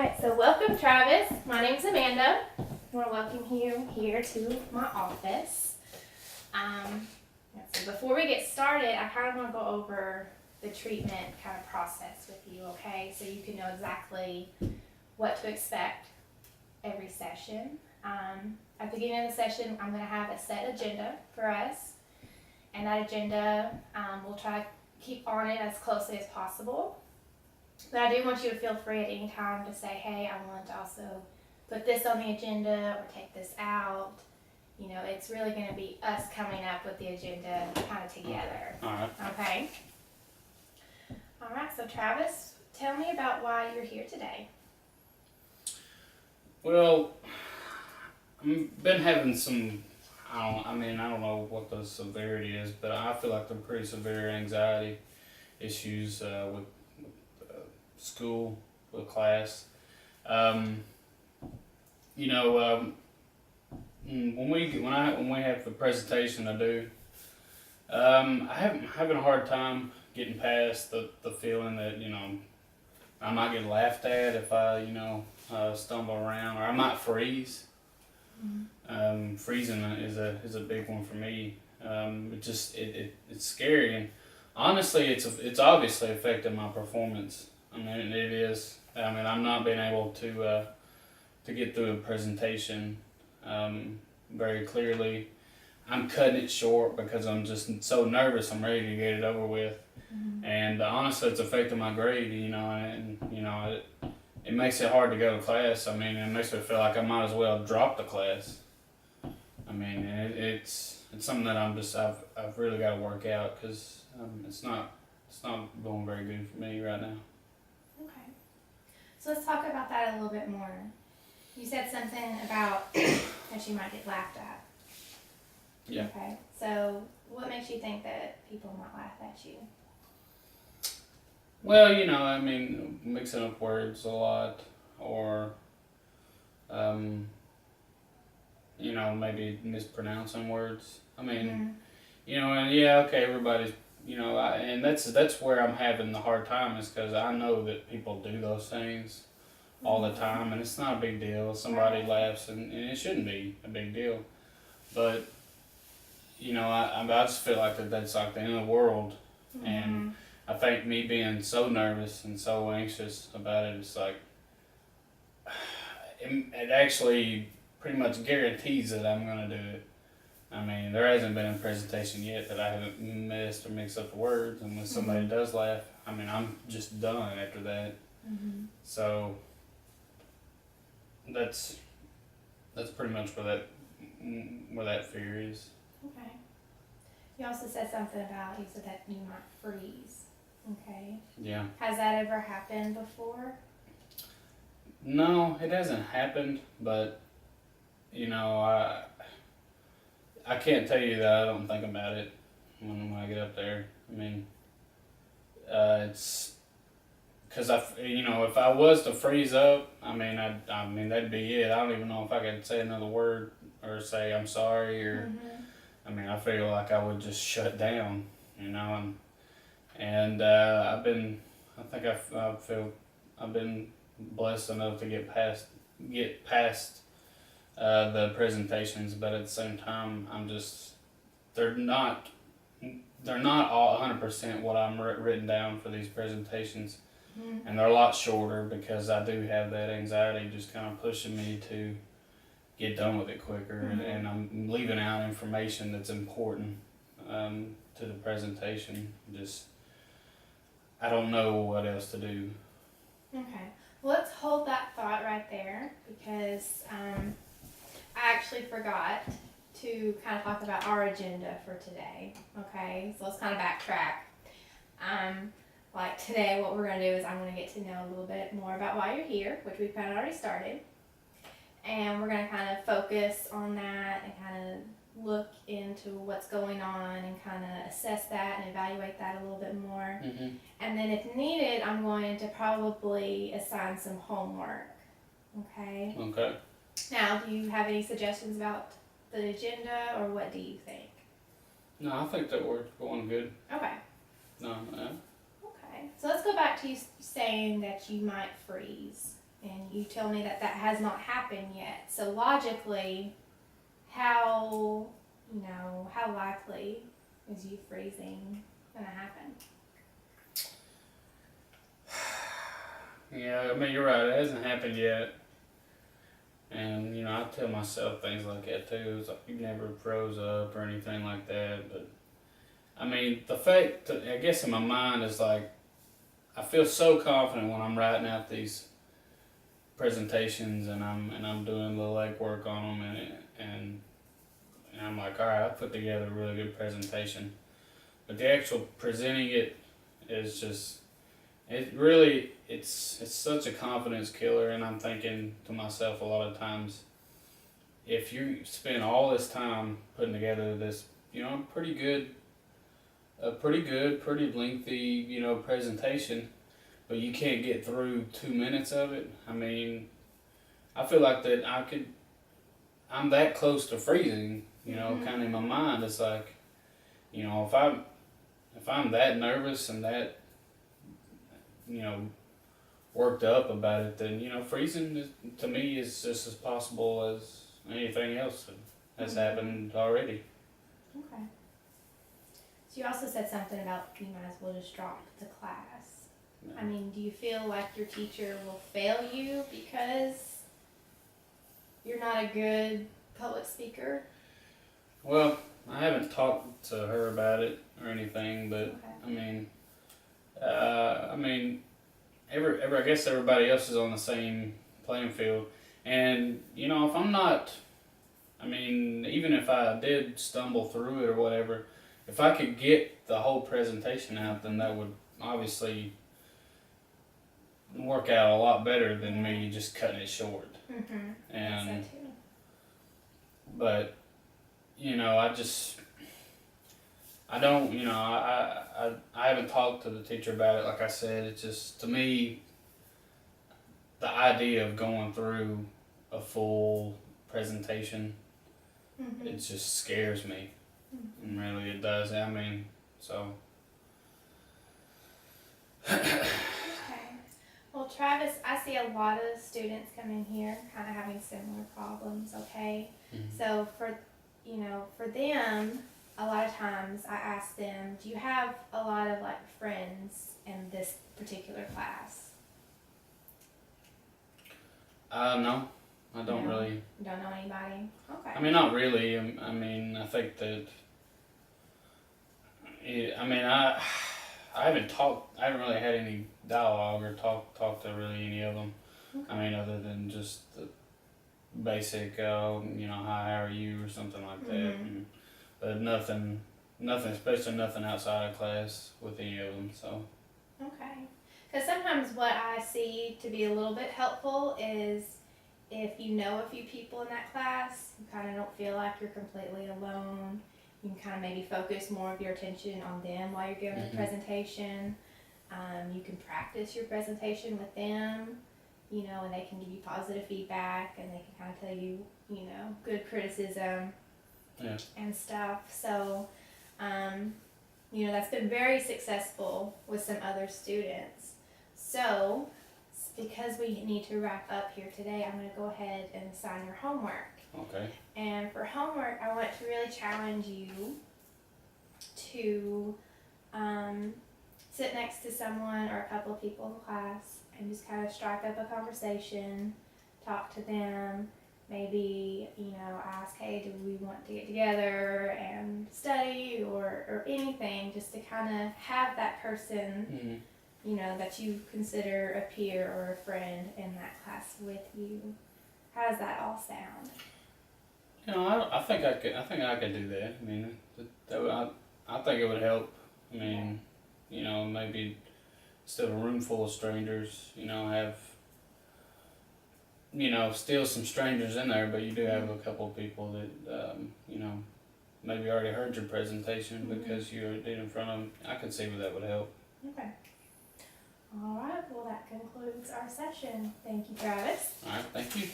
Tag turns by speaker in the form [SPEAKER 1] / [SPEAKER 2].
[SPEAKER 1] Alright, so welcome Travis. My name's Amanda. I want to welcome you here to my office. So before we get started, I kind of want to go over the treatment kind of process with you, okay? So you can know exactly what to expect every session. At the beginning of the session, I'm going to have a set agenda for us. And that agenda, we'll try to keep on it as closely as possible. But I do want you to feel free at any time to say, hey, I want to also put this on the agenda or take this out. You know, it's really going to be us coming up with the agenda kind of together.
[SPEAKER 2] All right.
[SPEAKER 1] Okay? All right, so Travis, tell me about why you're here today.
[SPEAKER 2] Well, I've been having some, I don't know what the severity is, but I feel like they're pretty severe anxiety issues with school, with class. When we have the presentation to do, I'm having a hard time getting past the feeling that I might get laughed at if I stumble around, or I might freeze. Freezing is a big one for me. It's scary, and honestly, it's obviously affecting my performance. I mean, it is. I mean, I'm not being able to get through a presentation very clearly. I'm cutting it short because I'm just so nervous. I'm ready to get it over with, and honestly, it's affecting my grade. It makes it hard to go to class. I mean, it makes me feel like I might as well drop the class. I mean, it's something that I've really got to work out because it's not going very good for me right now.
[SPEAKER 1] Okay. So let's talk about that a little bit more. You said something about that you might get laughed at.
[SPEAKER 2] Yeah.
[SPEAKER 1] Okay. So what makes you think that people might laugh at you?
[SPEAKER 2] Well, mixing up words a lot, or maybe mispronouncing words. I mean, and yeah, okay, everybody's, and that's where I'm having the hard time, is because I know that people do those things all the time, and it's not a big deal. Somebody laughs, and it shouldn't be a big deal. But, I just feel like that's like the end of the world. And I think me being so nervous and so anxious about it, it's like, it actually pretty much guarantees that I'm going to do it. I mean, there hasn't been a presentation yet that I haven't missed or mixed up the words, and when somebody does laugh, I mean, I'm just done after that. So that's pretty much where that fear is.
[SPEAKER 1] Okay. You also said something about, you said that you might freeze. Okay.
[SPEAKER 2] Yeah.
[SPEAKER 1] Has that ever happened before?
[SPEAKER 2] No, it hasn't happened, but I can't tell you that I don't think about it when I get up there. I mean, it's because if I was to freeze up, I mean that'd be it. I don't even know if I could say another word or say I'm sorry, or I mean, I feel like I would just shut down, and I've been blessed enough to get past the presentations, but at the same time, they're not all 100% what I'm written down for these presentations, and they're a lot shorter because I do have that anxiety just kind of pushing me to get done with it quicker, and I'm leaving out information that's important to the presentation. I don't know what else to do.
[SPEAKER 1] Okay. Well, let's hold that thought right there, because I actually forgot to kind of talk about our agenda for today. Okay, so let's kind of backtrack. Like today, what we're going to do is I'm going to get to know a little bit more about why you're here, which we've kind of already started. And we're going to kind of focus on that and kind of look into what's going on and kind of assess that and evaluate that a little bit more. And then if needed, I'm going to probably assign some homework. Okay?
[SPEAKER 2] Okay.
[SPEAKER 1] Now, do you have any suggestions about the agenda, or what do you think?
[SPEAKER 2] No, I think that we're going good.
[SPEAKER 1] Okay.
[SPEAKER 2] No.
[SPEAKER 1] Okay. So let's go back to you saying that you might freeze and you tell me that that has not happened yet. So logically, how, how likely is you freezing gonna happen?
[SPEAKER 2] Yeah, I mean, you're right. It hasn't happened yet. And, I tell myself things like that too. It's like you never froze up or anything like that. But, I mean, the fact, that, I guess in my mind is like, I feel so confident when I'm writing out these presentations and I'm doing the legwork on them and I'm like, all right, I put together a really good presentation. But the actual presenting it is just, it's such a confidence killer, and I'm thinking to myself a lot of times, if you spend all this time putting together this, pretty lengthy, presentation, but you can't get through 2 minutes of it. I mean, I feel like that I'm that close to freezing, kind of in my mind. It's like, if I'm that nervous and that, worked up about it, then, freezing to me is just as possible as anything else that has happened already.
[SPEAKER 1] Okay. So you also said something about you might as well just drop the class.
[SPEAKER 2] Yeah.
[SPEAKER 1] I mean, do you feel like your teacher will fail you because you're not a good public speaker?
[SPEAKER 2] Well, I haven't talked to her about it or anything, but
[SPEAKER 1] Okay.
[SPEAKER 2] I mean, I guess everybody else is on the same playing field, and if I'm not, I mean, even if I did stumble through it or whatever, if I could get the whole presentation out, then that would obviously work out a lot better than me just cutting it short.
[SPEAKER 1] Mm-hmm.
[SPEAKER 2] And
[SPEAKER 1] I so too.
[SPEAKER 2] but I don't, I haven't talked to the teacher about it. Like I said, it's just, to me, the idea of going through a full presentation,
[SPEAKER 1] Mm-hmm.
[SPEAKER 2] it just scares me. And really it does. I mean, so.
[SPEAKER 1] Okay. Well, Travis, I see a lot of students come in here kind of having similar problems, okay?
[SPEAKER 2] Mhm.
[SPEAKER 1] So for them, a lot of times I ask them, do you have a lot of like friends in this particular class?
[SPEAKER 2] No, I don't
[SPEAKER 1] No.
[SPEAKER 2] really.
[SPEAKER 1] You don't know anybody? Okay.
[SPEAKER 2] I mean, not really. I mean, I think that. I haven't really had any dialogue or talked to really any of them.
[SPEAKER 1] Okay.
[SPEAKER 2] I mean, other than just the basic, hi, how are you, or something like that.
[SPEAKER 1] Mhm.
[SPEAKER 2] But nothing, especially nothing outside of class with any of them. So.
[SPEAKER 1] Okay. Because sometimes what I see to be a little bit helpful is if you know a few people in that class, you kind of don't feel like you're completely alone. You can kind of maybe focus more of your attention on them while you're giving the presentation. You can practice your presentation with them, and they can give you positive feedback and they can kind of tell you, good criticism and stuff. So, that's been very successful with some other students. So, because we need to wrap up here today, I'm going to go ahead and assign your homework.
[SPEAKER 2] Okay.
[SPEAKER 1] And for homework, I want to really challenge you to sit next to someone or a couple of people in the class and just kind of strike up a conversation, talk to them, maybe, ask, hey, do we want to get together and study or anything, just to kind of have that person, that you consider a peer or a friend in that class with you. How does that all sound?
[SPEAKER 2] I think I could do that. I mean, I think it would help. I mean, maybe instead of a room full of strangers, have, still some strangers in there, but you do have a couple of people that, maybe already heard your presentation because you did in front of them. I could see where that would help.
[SPEAKER 1] Okay. All right. Well, that concludes our session. Thank you, Travis.
[SPEAKER 2] All right. Thank you.